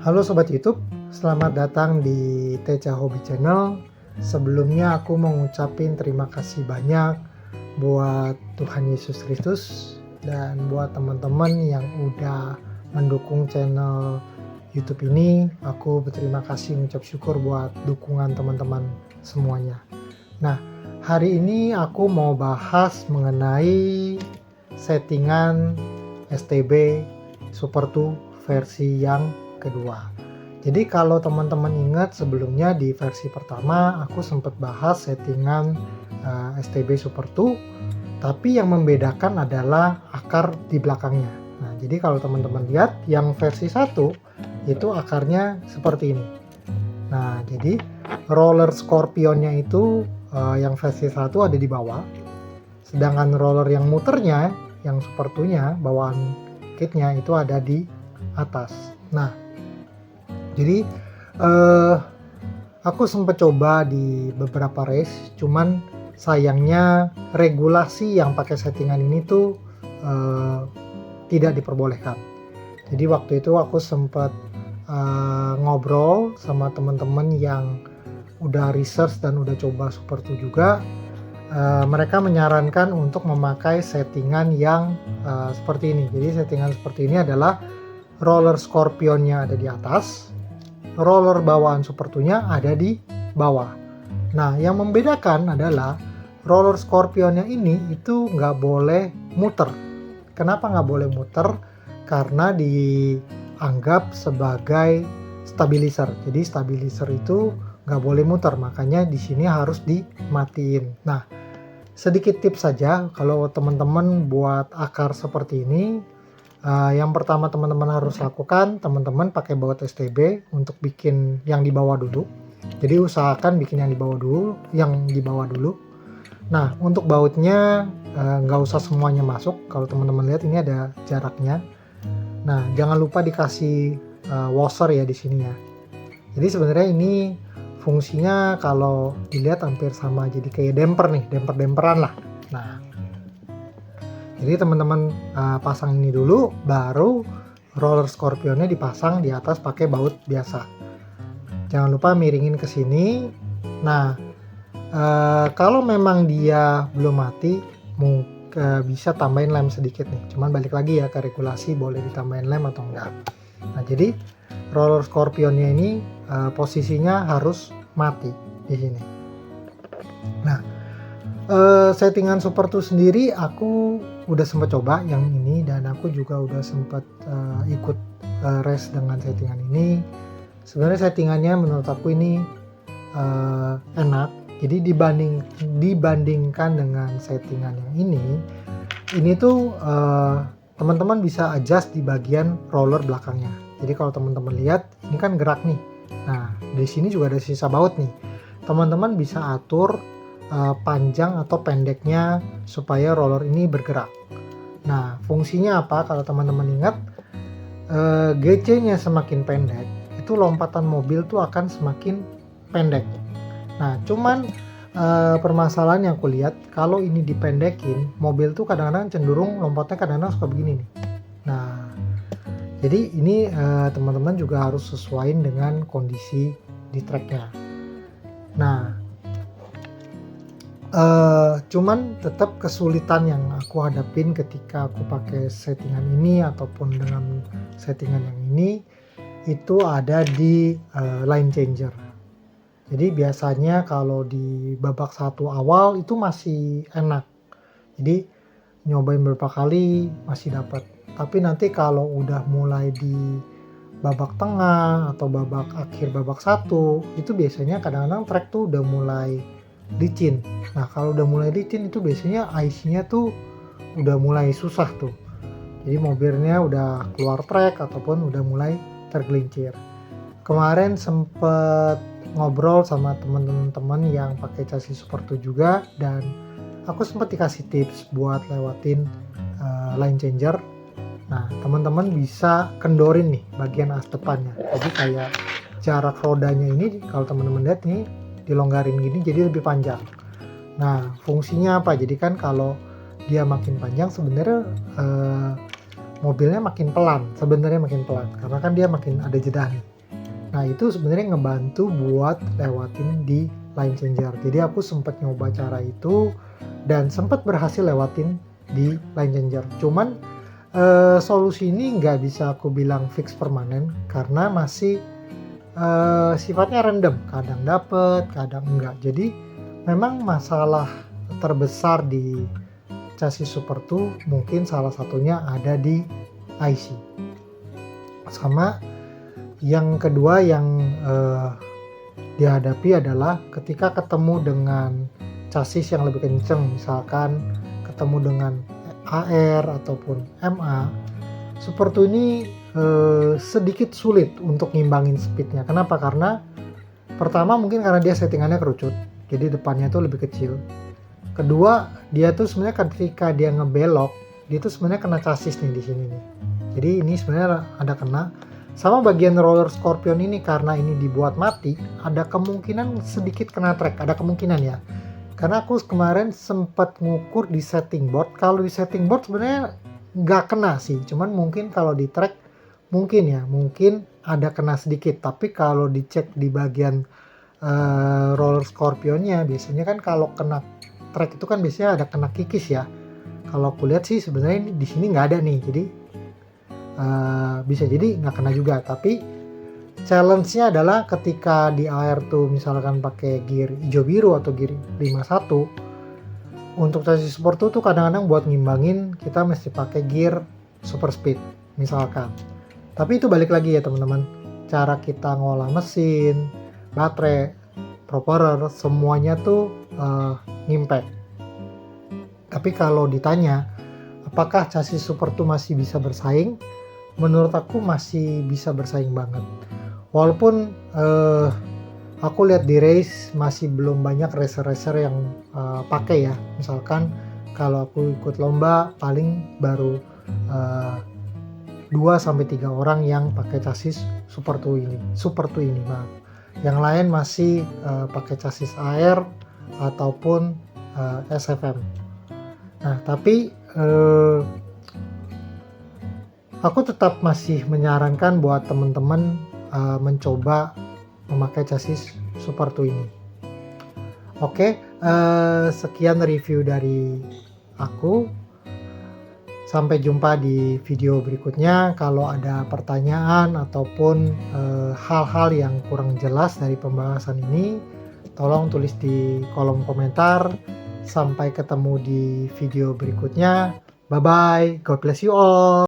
Halo Sobat YouTube, selamat datang di Teca Hobi Channel. Sebelumnya aku mau ngucapin terima kasih banyak buat Tuhan Yesus Kristus dan buat teman-teman yang udah mendukung channel YouTube ini. Aku berterima kasih, mengucap syukur buat dukungan teman-teman semuanya. Nah, hari ini aku mau bahas mengenai settingan STB Super 2 versi yang kedua. Jadi kalau teman-teman ingat sebelumnya di versi pertama aku sempat bahas settingan STB Super 2, tapi yang membedakan adalah akar di belakangnya. Nah, jadi kalau teman-teman lihat yang versi 1 itu akarnya seperti ini. Nah, jadi roller Scorpionnya itu yang versi 1 ada di bawah. Sedangkan roller yang muternya, yang Super 2-nya, bawaan kitnya itu ada di atas. Nah, jadi aku sempat coba di beberapa race, cuman sayangnya regulasi yang pakai settingan ini tuh tidak diperbolehkan. Jadi waktu itu aku sempat ngobrol sama teman-teman yang udah research dan udah coba Super 2 juga. Mereka menyarankan untuk memakai settingan yang seperti ini. Jadi settingan seperti ini adalah roller Scorpionnya ada di atas, roller bawaan Super 2-nya ada di bawah. Nah, yang membedakan adalah roller Scorpionnya ini itu nggak boleh muter. Kenapa nggak boleh muter? Karena dianggap sebagai stabilizer. Jadi stabilizer itu nggak boleh muter, makanya di sini harus dimatiin. Nah, sedikit tips saja kalau teman-teman buat akar seperti ini. Yang pertama teman-teman harus lakukan, teman-teman pakai baut STB untuk bikin yang di bawah dulu. Jadi usahakan bikin yang di bawah dulu. Nah, untuk bautnya nggak usah semuanya masuk. Kalau teman-teman lihat ini ada jaraknya. Nah, jangan lupa dikasih washer ya di sini ya. Jadi sebenarnya ini fungsinya kalau dilihat hampir sama, jadi kayak damper nih, demperan lah. Nah, jadi teman-teman pasang ini dulu, baru roller Scorpionnya dipasang di atas pakai baut biasa. Jangan lupa miringin ke sini. Nah, kalau memang dia belum mati, bisa tambahin lem sedikit nih. Cuman balik lagi ya ke regulasi, boleh ditambahin lem atau enggak. Nah, jadi roller Scorpionnya ini posisinya harus mati di sini. Nah, settingan Super 2 sendiri aku udah sempat coba yang ini, dan aku juga udah sempat ikut race dengan settingan ini. Sebenarnya settingannya menurut aku ini enak. Jadi dibandingkan dengan settingan yang ini tuh teman-teman bisa adjust di bagian roller belakangnya. Jadi kalau teman-teman lihat ini kan gerak nih. Nah, di sini juga ada sisa baut nih. Teman-teman bisa atur panjang atau pendeknya supaya roller ini bergerak. Nah, fungsinya apa? Kalau teman-teman ingat, GC-nya semakin pendek, itu lompatan mobil tuh akan semakin pendek. Nah, cuman permasalahan yang aku lihat, kalau ini dipendekin, mobil tuh kadang-kadang cenderung lompatnya kadang-kadang suka begini nih. Nah, jadi ini teman-teman juga harus sesuaiin dengan kondisi di tracknya. Nah, cuman tetap kesulitan yang aku hadapin ketika aku pakai settingan ini ataupun dengan settingan yang ini itu ada di line changer. Jadi biasanya kalau di babak satu awal itu masih enak, jadi nyobain beberapa kali masih dapat. Tapi nanti kalau udah mulai di babak tengah atau babak akhir babak satu, itu biasanya kadang-kadang track tuh udah mulai licin. Nah, kalau udah mulai licin itu biasanya IC-nya tuh udah mulai susah tuh. Jadi mobilnya udah keluar track ataupun udah mulai tergelincir. Kemarin sempet ngobrol sama teman-teman yang pakai chassis Super 2 juga, dan aku sempat dikasih tips buat lewatin line changer. Nah, teman-teman bisa kendorin nih bagian as depannya. Jadi kayak jarak rodanya ini kalau teman-teman lihat nih dilonggarin gini jadi lebih panjang. Nah, fungsinya apa? Jadi kan kalau dia makin panjang sebenarnya mobilnya makin pelan, karena kan dia makin ada jeda nih. Nah itu sebenarnya ngebantu buat lewatin di line changer. Jadi aku sempat nyoba cara itu dan sempat berhasil lewatin di line changer. Cuman solusi ini nggak bisa aku bilang fix permanen karena masih sifatnya random. Kadang dapet, kadang enggak. Jadi memang masalah terbesar di chassis Super 2 mungkin salah satunya ada di IC. Sama yang kedua yang dihadapi adalah ketika ketemu dengan chassis yang lebih kenceng, misalkan ketemu dengan AR ataupun MA, Super 2 ini sedikit sulit untuk ngimbangin speednya. Kenapa? Karena pertama mungkin karena dia settingannya kerucut, jadi depannya tuh lebih kecil. Kedua, dia tuh sebenarnya ketika dia ngebelok, dia tuh sebenarnya kena chassis nih di sini nih. Jadi ini sebenarnya ada kena. Sama bagian roller Scorpion ini karena ini dibuat mati, ada kemungkinan sedikit kena track, ada kemungkinan ya. Karena aku kemarin sempat ngukur di setting board, kalau di setting board sebenarnya nggak kena sih, cuman mungkin kalau di track mungkin ada kena sedikit. Tapi kalau dicek di bagian roller Scorpionnya, biasanya kan kalau kena track itu kan biasanya ada kena kikis ya. Kalau aku lihat sih sebenarnya di sini nggak ada nih, jadi bisa jadi nggak kena juga. Tapi challenge-nya adalah ketika di air tuh misalkan pakai gear hijau biru atau gear 51, untuk chassis Super 2 tuh kadang-kadang buat ngimbangin kita mesti pakai gear super speed misalkan. Tapi itu balik lagi ya teman-teman, cara kita ngolah mesin, baterai, propeller, semuanya tuh ngimpact. Tapi kalau ditanya apakah chassis Super 2 masih bisa bersaing, menurut aku masih bisa bersaing banget. Walaupun aku lihat di race masih belum banyak racer-racer yang pakai ya. Misalkan kalau aku ikut lomba paling baru 2-3 orang yang pakai chassis Super 2 ini, maaf. Yang lain masih pakai chassis AR ataupun SFM. Nah, tapi aku tetap masih menyarankan buat teman-teman mencoba memakai chassis Super 2 ini. Oke, sekian review dari aku. Sampai jumpa di video berikutnya. Kalau ada pertanyaan ataupun hal-hal yang kurang jelas dari pembahasan ini, tolong tulis di kolom komentar. Sampai ketemu di video berikutnya. Bye-bye. God bless you all.